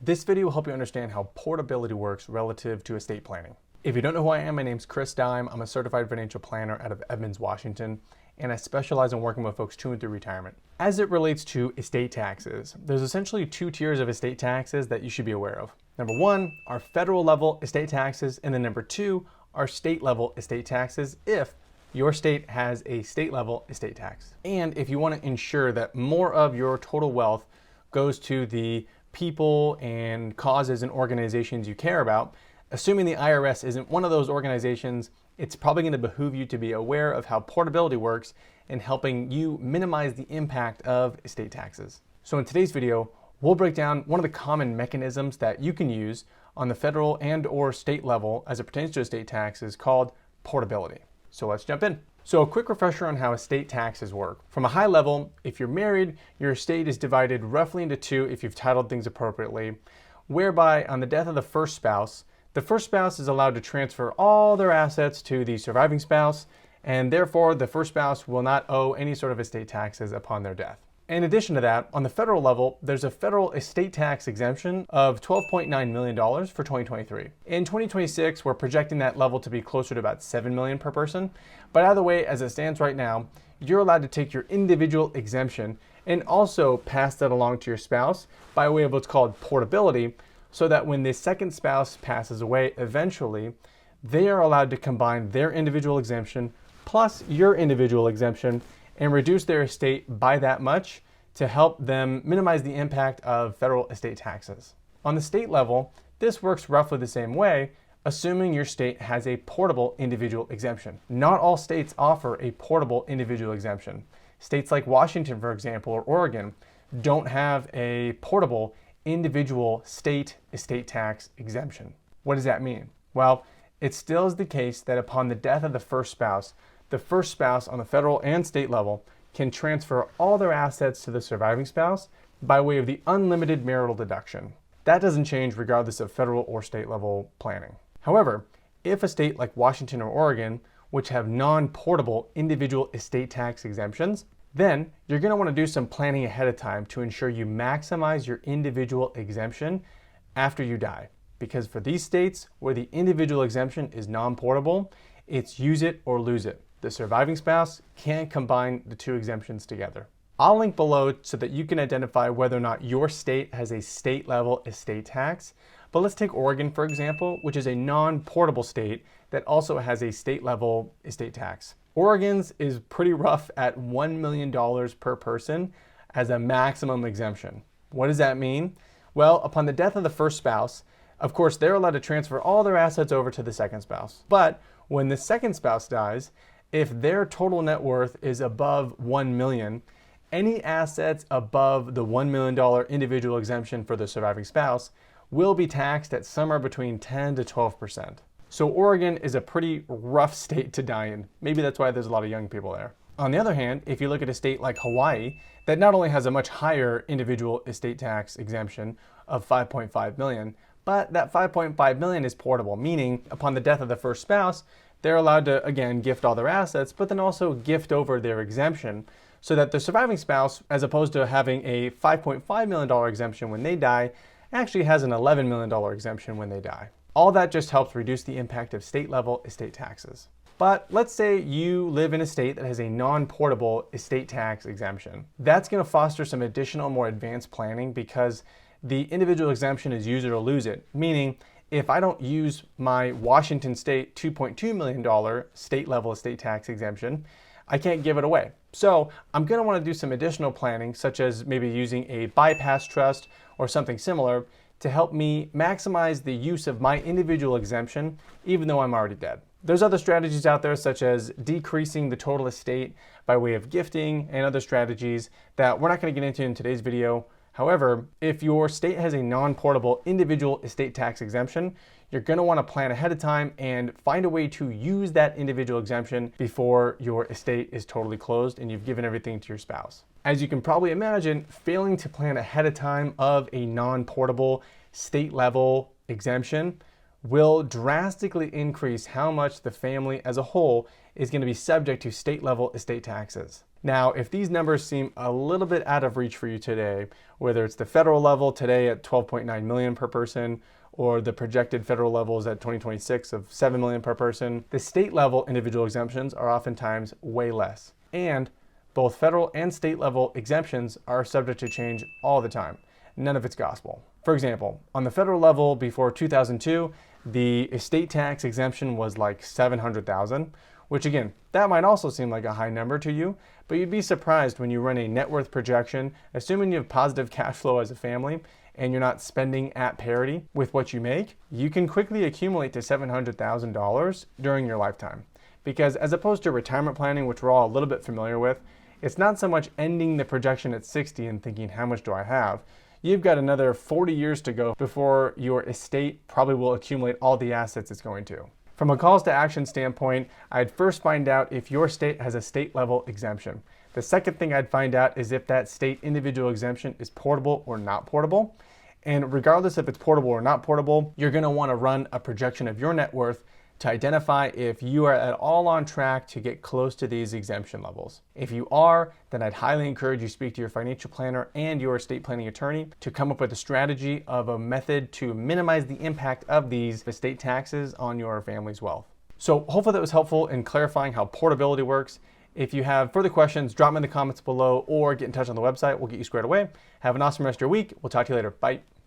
This video will help you understand how portability works relative to estate planning. If you don't know who I am, my name's Chris Dime. I'm a certified financial planner out of Edmonds, Washington, and I specialize in working with folks to and through retirement. As it relates to estate taxes, there's essentially two tiers of estate taxes that you should be aware of. Number one are federal level estate taxes, and then number two are state level estate taxes if your state has a state level estate tax. And if you want to ensure that more of your total wealth goes to the people and causes and organizations you care about, assuming the IRS isn't one of those organizations, it's probably going to behoove you to be aware of how portability works in helping you minimize the impact of estate taxes. So in today's video, we'll break down one of the common mechanisms that you can use on the federal and or state level as it pertains to estate taxes called portability. So let's jump in. So a quick refresher on how estate taxes work. From a high level, if you're married, your estate is divided roughly into two if you've titled things appropriately, whereby on the death of the first spouse is allowed to transfer all their assets to the surviving spouse, and therefore the first spouse will not owe any sort of estate taxes upon their death. In addition to that, on the federal level, there's a federal estate tax exemption of $12.9 million for 2023. In 2026, we're projecting that level to be closer to about $7 million per person. But either way, as it stands right now, you're allowed to take your individual exemption and also pass that along to your spouse by way of what's called portability, so that when the second spouse passes away eventually, they are allowed to combine their individual exemption plus your individual exemption and reduce their estate by that much to help them minimize the impact of federal estate taxes. On the state level, this works roughly the same way, assuming your state has a portable individual exemption. Not all states offer a portable individual exemption. States like Washington, for example, or Oregon don't have a portable individual state estate tax exemption. What does that mean? Well, it still is the case that upon the death of the first spouse on the federal and state level can transfer all their assets to the surviving spouse by way of the unlimited marital deduction. That doesn't change regardless of federal or state level planning. However, if a state like Washington or Oregon, which have non-portable individual estate tax exemptions, then you're going to want to do some planning ahead of time to ensure you maximize your individual exemption after you die. Because for these states where the individual exemption is non-portable, it's use it or lose it. The surviving spouse can't combine the two exemptions together. I'll link below so that you can identify whether or not your state has a state level estate tax. But let's take Oregon, for example, which is a non-portable state that also has a state level estate tax. Oregon's is pretty rough at $1 million per person as a maximum exemption. What does that mean? Well, upon the death of the first spouse, of course, they're allowed to transfer all their assets over to the second spouse. But when the second spouse dies, if their total net worth is above $1 million, any assets above the $1 million individual exemption for the surviving spouse will be taxed at somewhere between 10 to 12%. So Oregon is a pretty rough state to die in. Maybe that's why there's a lot of young people there. On the other hand, if you look at a state like Hawaii, that not only has a much higher individual estate tax exemption of 5.5 million, but that 5.5 million is portable, meaning upon the death of the first spouse, they're allowed to, again, gift all their assets, but then also gift over their exemption so that the surviving spouse, as opposed to having a $5.5 million exemption when they die, actually has an $11 million exemption when they die. All that just helps reduce the impact of state level estate taxes. But let's say you live in a state that has a non-portable estate tax exemption. That's going to foster some additional, more advanced planning because the individual exemption is use it or lose it, meaning if I don't use my Washington state $2.2 million state level estate tax exemption, I can't give it away. So I'm going to want to do some additional planning, such as maybe using a bypass trust or something similar to help me maximize the use of my individual exemption, even though I'm already dead. There's other strategies out there, such as decreasing the total estate by way of gifting and other strategies that we're not going to get into in today's video. However, if your state has a non-portable individual estate tax exemption, you're going to want to plan ahead of time and find a way to use that individual exemption before your estate is totally closed and you've given everything to your spouse. As you can probably imagine, failing to plan ahead of time of a non-portable state level exemption will drastically increase how much the family as a whole is going to be subject to state level estate taxes. Now, if these numbers seem a little bit out of reach for you today, whether it's the federal level today at 12.9 million per person, or the projected federal levels at 2026 of 7 million per person, the state level individual exemptions are oftentimes way less. And both federal and state level exemptions are subject to change all the time. None of it's gospel. For example, on the federal level before 2002, the estate tax exemption was like 700,000, which again, that might also seem like a high number to you, but you'd be surprised when you run a net worth projection, assuming you have positive cash flow as a family and you're not spending at parity with what you make, you can quickly accumulate to $700,000 during your lifetime. Because as opposed to retirement planning, which we're all a little bit familiar with, it's not so much ending the projection at 60 and thinking, how much do I have? You've got another 40 years to go before your estate probably will accumulate all the assets it's going to. From a calls to action standpoint, I'd first find out if your state has a state level exemption. The second thing I'd find out is if that state individual exemption is portable or not portable. And regardless if it's portable or not portable, you're gonna wanna run a projection of your net worth to identify if you are at all on track to get close to these exemption levels. If you are, then I'd highly encourage you to speak to your financial planner and your estate planning attorney to come up with a strategy of a method to minimize the impact of these estate taxes on your family's wealth. So hopefully that was helpful in clarifying how portability works. If you have further questions, drop them in the comments below or get in touch on the website. We'll get you squared away. Have an awesome rest of your week. We'll talk to you later. Bye.